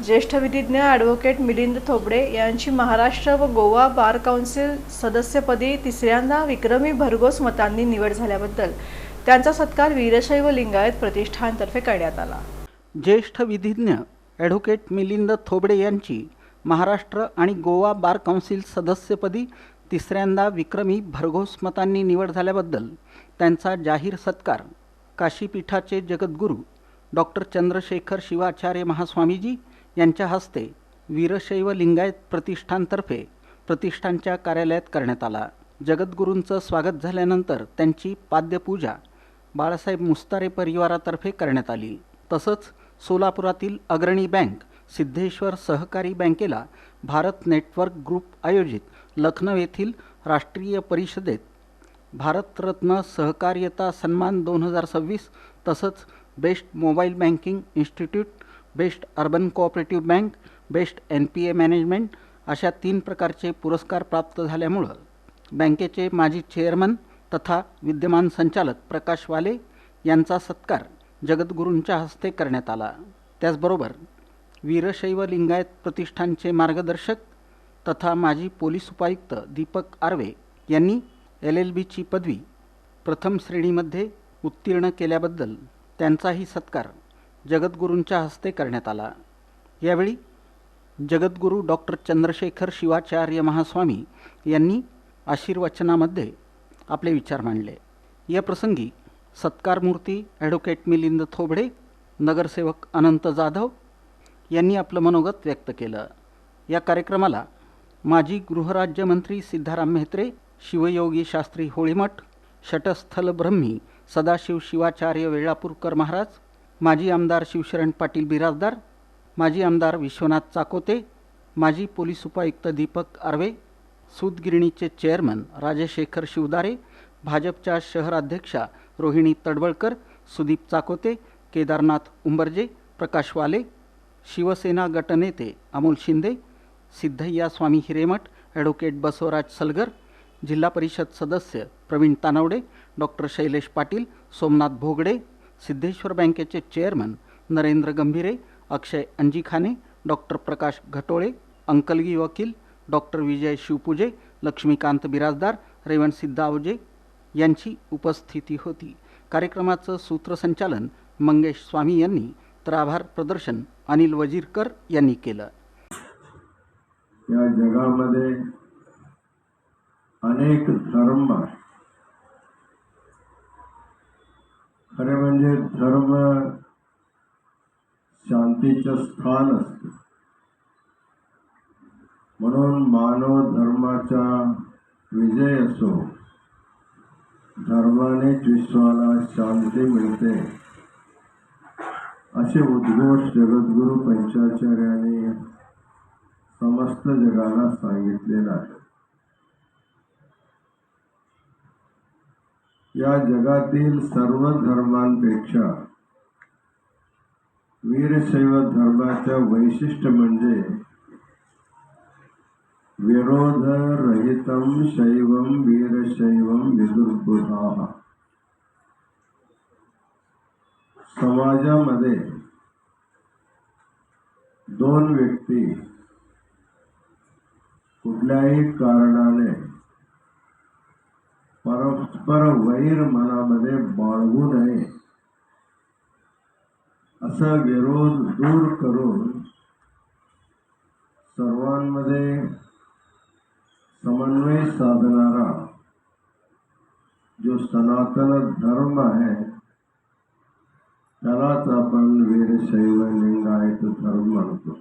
ज्येष्ठ विधिज्ञ ॲडव्होकेट मिलिंद थोबडे यांची महाराष्ट्र व गोवा बार काउन्सिल सदस्यपदी तिसऱ्यांदा विक्रमी भरघोस मतांनी निवड झाल्याबद्दल त्यांचा सत्कार वीरशैव लिंगायत प्रतिष्ठानतर्फे करण्यात आला। ज्येष्ठ विधिज्ञ ॲडव्होकेट मिलिंद थोबडे यांची महाराष्ट्र आणि गोवा बार काउन्सिल सदस्यपदी तिसऱ्यांदा विक्रमी भरघोस मतांनी निवड झाल्याबद्दल त्यांचा जाहीर सत्कार काशीपीठाचे जगद्गुरू डॉक्टर चंद्रशेखर शिवाचार्य महास्वामीजी यांच्या हस्ते वीरशैव लिंगायत प्रतिष्ठानतर्फे प्रतिष्ठानच्या कार्यालयात करण्यात आला। जगद्गुरूंचं स्वागत झाल्यानंतर त्यांची पाद्यपूजा बाळासाहेब मुस्तारे परिवारातर्फे करण्यात आली। तसंच सोलापुरातील अग्रणी बँक सिद्धेश्वर सहकारी बँकेला भारत नेटवर्क ग्रुप आयोजित लखनौ येथील राष्ट्रीय परिषदेत भारतरत्न सहकार्यता सन्मान 2026 तसंच best mobile banking institute, best urban cooperative bank, best NPA management अशा 3 प्रकारचे पुरस्कार प्राप्त झाल्यामुळं बँकेचे माजी चेअरमन तथा विद्यमान संचालक प्रकाश वाले यांचा सत्कार जगद्गुरूंच्या हस्ते करण्यात आला। त्याचबरोबर वीरशैव लिंगायत प्रतिष्ठानचे मार्गदर्शक तथा माजी पोलीस उपायुक्त दीपक आर्वे यांनी LLBची पदवी प्रथम श्रेणीमध्ये उत्तीर्ण केल्याबद्दल त्यांचाही सत्कार जगद्गुरूंच्या हस्ते करण्यात आला। यावेळी जगद्गुरू डॉक्टर चंद्रशेखर शिवाचार्य महास्वामी यांनी आशीर्वचनामध्ये आपले विचार मांडले। या प्रसंगी सत्कारमूर्ती ॲडव्होकेट मिलिंद थोबडे, नगरसेवक अनंत जाधव यांनी आपलं मनोगत व्यक्त केलं। या कार्यक्रमाला माजी गृहराज्यमंत्री सिद्धाराम म्हेत्रे, शिवयोगी शास्त्री होळीमठ, शटस्थल ब्रह्मी सदाशिव शिवाचार्य वेळापूरकर महाराज, माजी आमदार शिवशरण पाटील बिराजदार, माजी आमदार विश्वनाथ चाकोते, माजी पोलीस उपायुक्त दीपक आर्वे, सूतगिरणीचे चेअरमन राजशेखर शिवदारे, भाजपच्या शहराध्यक्षा रोहिणी तडवळकर, सुदीप चाकोते, केदारनाथ उंबर्जे, प्रकाश वाले, शिवसेना गटनेते अमोल शिंदे, सिद्धय्या स्वामी हिरेमठ, ॲडव्होकेट बसवराज सलगर, जिल्हा परिषद सदस्य प्रवीण तानवडे, डॉक्टर शैलेश पाटील, सोमनाथ भोगडे, सिद्धेश्वर बँकेचे चेअरमन नरेंद्र गंभीरे, अक्षय अंजिखाने, डॉक्टर प्रकाश घटोळे, अंकलगी वकील डॉक्टर विजय शिवपूजे, लक्ष्मीकांत बिराजदार, रेवण सिद्धावजे यांची उपस्थिती होती। कार्यक्रमाचं सूत्रसंचालन मंगेश स्वामी यांनी तर आभार प्रदर्शन अनिल वजीरकर यांनी केलं। या जगामध्ये अनेक धर्म, खरे म्हणजे धर्म शांतीचं स्थान असते, म्हणून मानव धर्माचा विजय असो, धर्मानेच विश्वाला शांती मिळते असे उद्घोष जगद्गुरू पंचाचार्यांनी समस्त जगाला सांगितलेला आहे। या जगातील सर्व धर्मांपेक्षा वीरशैव धर्माचे वैशिष्ट्य म्हणजे विरोध रहितम शैवम वीरशैवम विदुर्बुधाः। समाजामध्ये दोन व्यक्ती कुठल्याही कारणाने परस्पर वैर मनामध्ये बाळगू नये, असा विरोध दूर करून सर्वांमध्ये समन्वय साधणारा जो सनातन धर्म आहे त्यालाच आपण वीरशैव लिंगायत धर्म म्हणतो।